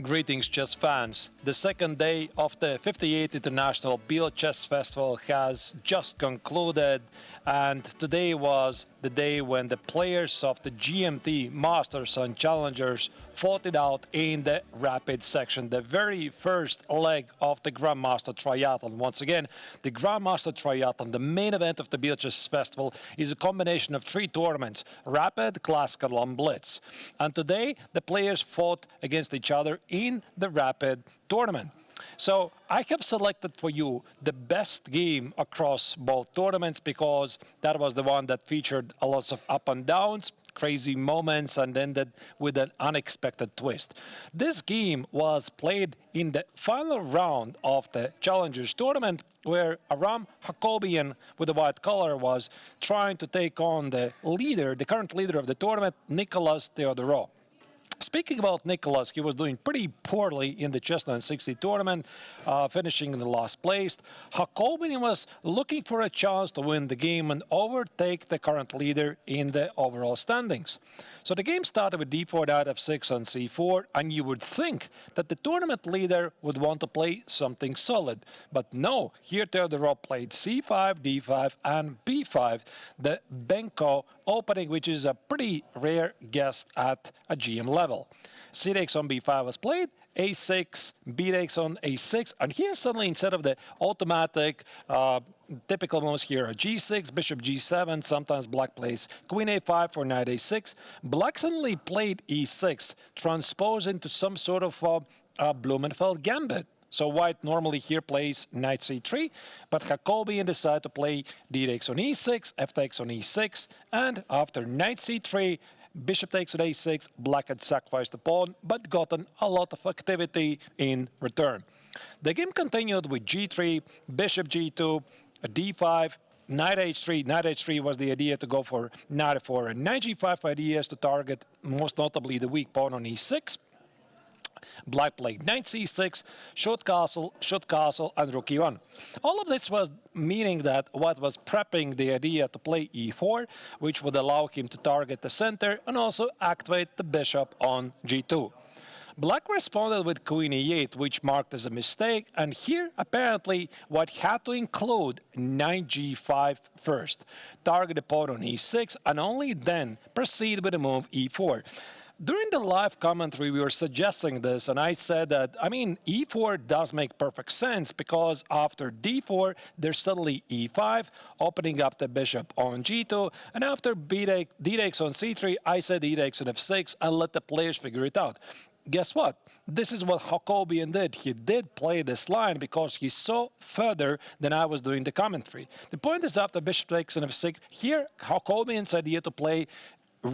Greetings, chess fans. The second day of the 58th International Biel Chess Festival has just concluded, and today was the day when the players of the GMT Masters and Challengers fought it out in the rapid section, the very first leg of the Grandmaster Triathlon. Once again, the Grandmaster Triathlon, the main event of the Biel Chess Festival, is a combination of three tournaments: Rapid, Classical and Blitz. And today, the players fought against each other in the Rapid tournament. So I have selected for you the best game across both tournaments because that was the one that featured a lot of up and downs, crazy moments, and ended with an unexpected twist. This game was played in the final round of the Challengers tournament, where Aram Hakobian with the white collar was trying to take on the leader, the current leader of the tournament, Nicolas Theodorou. Speaking about Nicolas, he was doing pretty poorly in the Chess 960 tournament, finishing in the last place. Hakobian was looking for a chance to win the game and overtake the current leader in the overall standings. So the game started with d4, knight f6 on c4, and you would think that the tournament leader would want to play something solid. But no, here Theodorou played c5, d5, and b5, the Benko opening, which is a pretty rare guest at a GM level. C takes on b5 was played, a6, b takes on a6, and here suddenly, instead of the automatic typical moves here, g6, bishop g7, sometimes black plays queen a5 for knight a6, black suddenly played e6, transposed into some sort of Blumenfeld gambit. So white normally here plays knight c3, but Hakobian decided to play d takes on e6, f takes on e6, and after knight c3, bishop takes on a6, black had sacrificed the pawn, but gotten a lot of activity in return. The game continued with g3, bishop g2, d5, knight h3. Knight h3 was the idea to go for knight f4, and knight g5 idea is to target most notably the weak pawn on e6. Black played knight c6, short castle, and rook e1. All of this was meaning that white was prepping the idea to play e4, which would allow him to target the center and also activate the bishop on g2. Black responded with queen e8, which marked as a mistake, and here apparently white had to include knight g5 first, target the pawn on e6, and only then proceed with the move e4. During the live commentary, we were suggesting this, and I said that, e4 does make perfect sense because after d4, there's suddenly e5, opening up the bishop on g2, and after d takes on c3, I said e takes on f6, and let the players figure it out. Guess what? This is what Hakobian did. He did play this line because he saw further than I was doing the commentary. The point is, after bishop takes on f6, here Hakobian's idea to play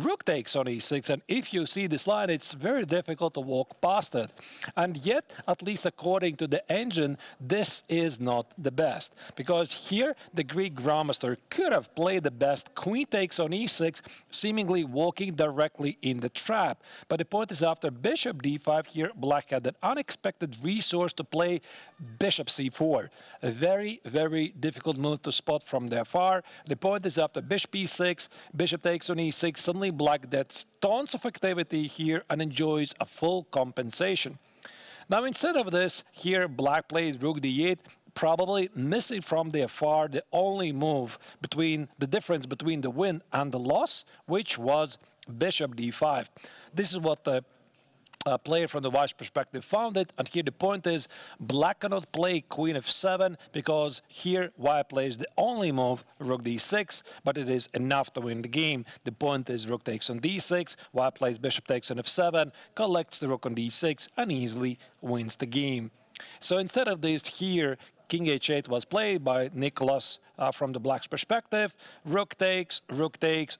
rook takes on e6, and if you see this line, it's very difficult to walk past it. And yet, at least according to the engine, this is not the best, because here the Greek Grandmaster could have played the best queen takes on e6, seemingly walking directly in the trap. But the point is, after bishop d5, here black had an unexpected resource to play bishop c4. A very, very difficult move to spot from there far. The point is, after bishop e6, bishop takes on e6, suddenly black gets tons of activity here and enjoys a full compensation. Now, instead of this, here black plays rook d8, probably missing from the far the only move between the difference between the win and the loss, which was bishop d5. This is what the player from the white's perspective found it, and here the point is black cannot play queen f7 because here white plays the only move, rook d6, but it is enough to win the game. The point is rook takes on d6, white plays bishop takes on f7, collects the rook on d6, and easily wins the game. So instead of this, here king h8 was played by Nicolas from the black's perspective. Rook takes,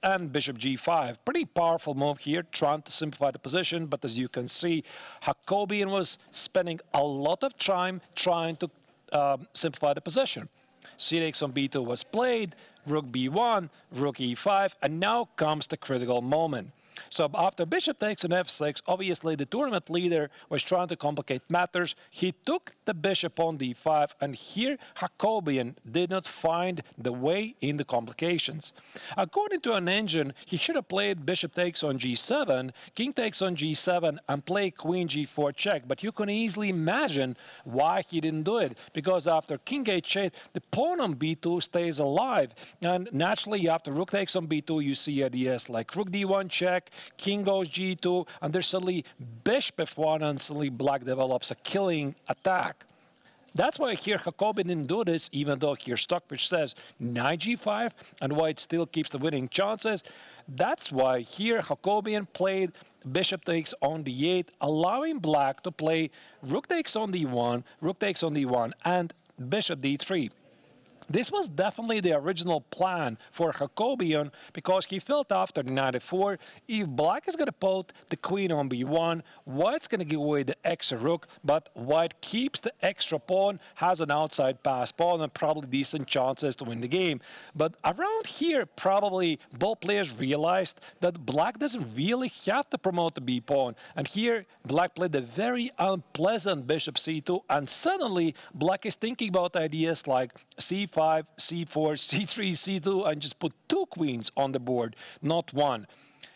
and bishop g5. Pretty powerful move here, trying to simplify the position, but as you can see, Hakobian was spending a lot of time trying to simplify the position. C takes on b2 was played, rook b1, rook e5, and now comes the critical moment. So after bishop takes on f6, obviously the tournament leader was trying to complicate matters. He took the bishop on d5, and here Jacobian did not find the way in the complications. According to an engine, he should have played bishop takes on g7, king takes on g7, and play queen g4 check. But you can easily imagine why he didn't do it, because after king h8, the pawn on b2 stays alive, and naturally after rook takes on b2, you see ideas like rook d1 check, king goes g2, and there's suddenly bishop f1, and suddenly black develops a killing attack. That's why here Jacobi didn't do this, even though here Stockfish says knight g5, and white still keeps the winning chances. That's why here Jacobian played bishop takes on d8, allowing black to play rook takes on d1, rook takes on d1, and bishop d3. This was definitely the original plan for Jacobian, because he felt after knight f4, if black is going to put the queen on b1, white's going to give away the extra rook, but white keeps the extra pawn, has an outside pass pawn, and probably decent chances to win the game. But around here, probably both players realized that black doesn't really have to promote the b pawn, and here black played a very unpleasant bishop c2, and suddenly black is thinking about ideas like c5, c4, c3, c2, and just put two queens on the board, not one.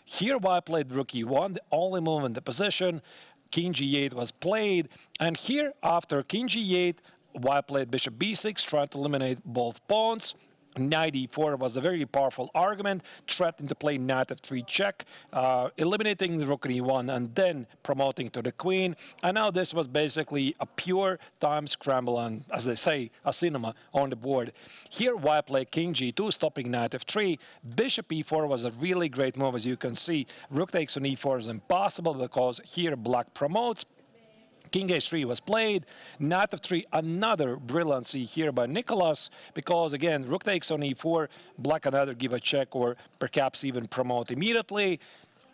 Here white played rook e1, the only move in the position. King g8 was played, and here after king g8, white played bishop b6, trying to eliminate both pawns. Knight e4 was a very powerful argument, threatening to play knight f3 check, eliminating the rook e1 and then promoting to the queen. And now this was basically a pure time scramble and, as they say, a cinema on the board. Here white played king g2, stopping knight f3. Bishop e4 was a really great move, as you can see. Rook takes on e4 is impossible because here black promotes. King h3 was played, knight f3, another brilliancy here by Nicholas, because again, rook takes on e4, black can either give a check or perhaps even promote immediately.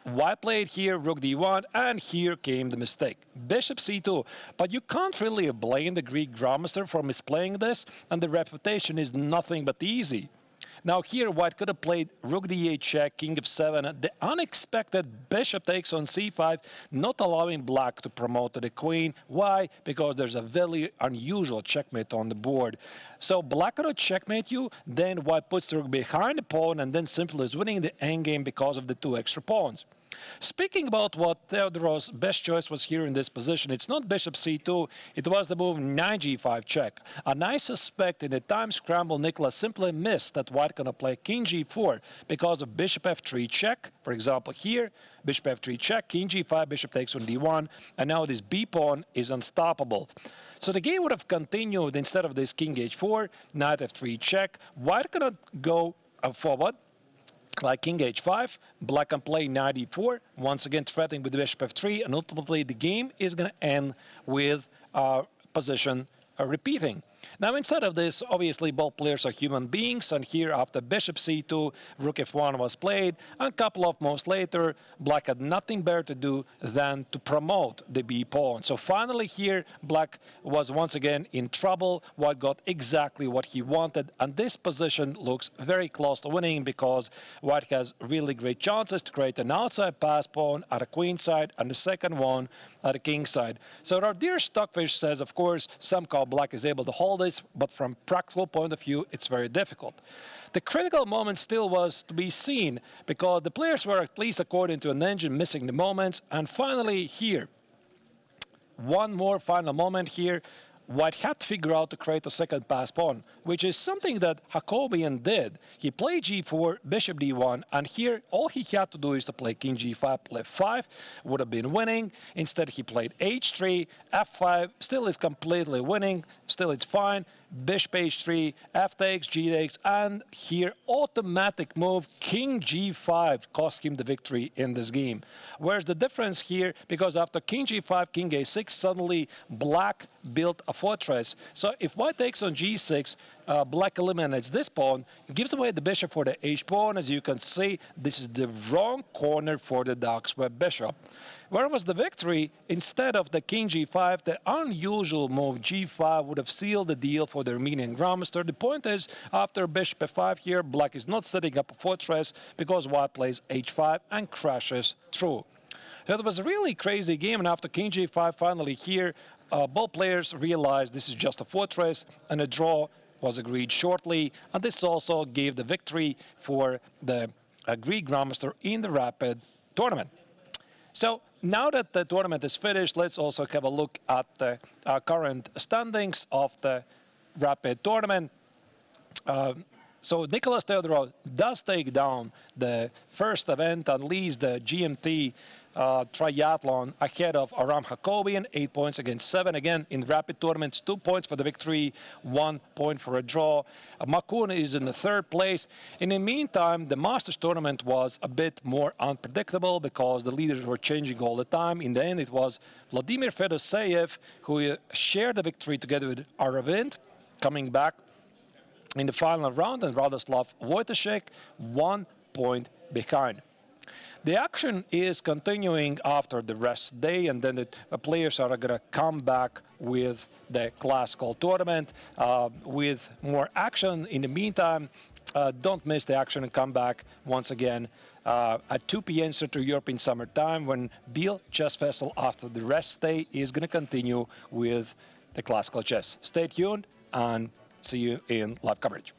White played here rook d1, and here came the mistake. Bishop c2, but you can't really blame the Greek grandmaster for misplaying this, and the reputation is nothing but easy. Now here white could have played rook d8 check, king f7, the unexpected bishop takes on c5, not allowing black to promote to the queen. Why? Because there's a very unusual checkmate on the board. So black cannot checkmate you, then white puts the rook behind the pawn, and then simply is winning the endgame because of the two extra pawns. Speaking about what Theodoros' best choice was here in this position, it's not bishop c2, it was the move knight g5 check. And I suspect in the time scramble, Nicholas simply missed that white cannot play king g4 because of bishop f3 check. For example, here, bishop f3 check, king g5, bishop takes on d1, and now this b pawn is unstoppable. So the game would have continued instead of this king h4, knight f3 check. White cannot go forward like king h5, black can play knight e4, once again threatening with bishop f3, and ultimately the game is going to end with position repeating. Now instead of this, obviously both players are human beings, and here after bishop c2, rook f1 was played, and a couple of moves later, black had nothing better to do than to promote the b pawn. So finally here, black was once again in trouble. White got exactly what he wanted, and this position looks very close to winning because white has really great chances to create an outside pass pawn at the queen side and the second one at the king side. So our dear Stockfish says, of course, somehow black is able to hold this, but from practical point of view, it's very difficult. The critical moment still was to be seen, because the players were, at least according to an engine, missing the moments. And finally here, one more final moment here. White had to figure out to create a second pass pawn, which is something that Jacobian did. He played g4, bishop d1, and here all he had to do is to play king g5, play f5, would have been winning. Instead he played h3, f5, still is completely winning, still it's fine. Bishop h3, f takes, g takes, and here automatic move king g5 cost him the victory in this game. Where's the difference here? Because after king g5, king a6, suddenly black built a a fortress. So if white takes on g6, black eliminates this pawn, gives away the bishop for the h pawn. As you can see, this is the wrong corner for the dark square bishop. Where was the victory? Instead of the king g5, the unusual move g5 would have sealed the deal for the Armenian Grandmaster. The point is, after bishop f5 here, black is not setting up a fortress because white plays h5 and crashes through. So it was a really crazy game, and after king g5 finally here, both players realized this is just a fortress, and a draw was agreed shortly, and this also gave the victory for the Greek Grandmaster in the Rapid tournament. So now that the tournament is finished, let's also have a look at the current standings of the Rapid tournament. So Nicholas Theodorou does take down the first event, at least the GMT triathlon, ahead of Aram Hakobian, 8 points against 7. Again, in rapid tournaments, 2 points for the victory, 1 point for a draw. Makun is in the third place. In the meantime, the Masters tournament was a bit more unpredictable because the leaders were changing all the time. In the end, it was Vladimir Fedoseev who shared the victory together with Aravind, coming back in the final round, and Radoslav Wojtaszek 1 point behind. The action is continuing after the rest day, and then the players are going to come back with the classical tournament with more action. In the meantime, don't miss the action and come back once again at 2 p.m. Central European Summer Time, when Biel Chess Festival after the rest day is going to continue with the classical chess. Stay tuned and see you in live coverage.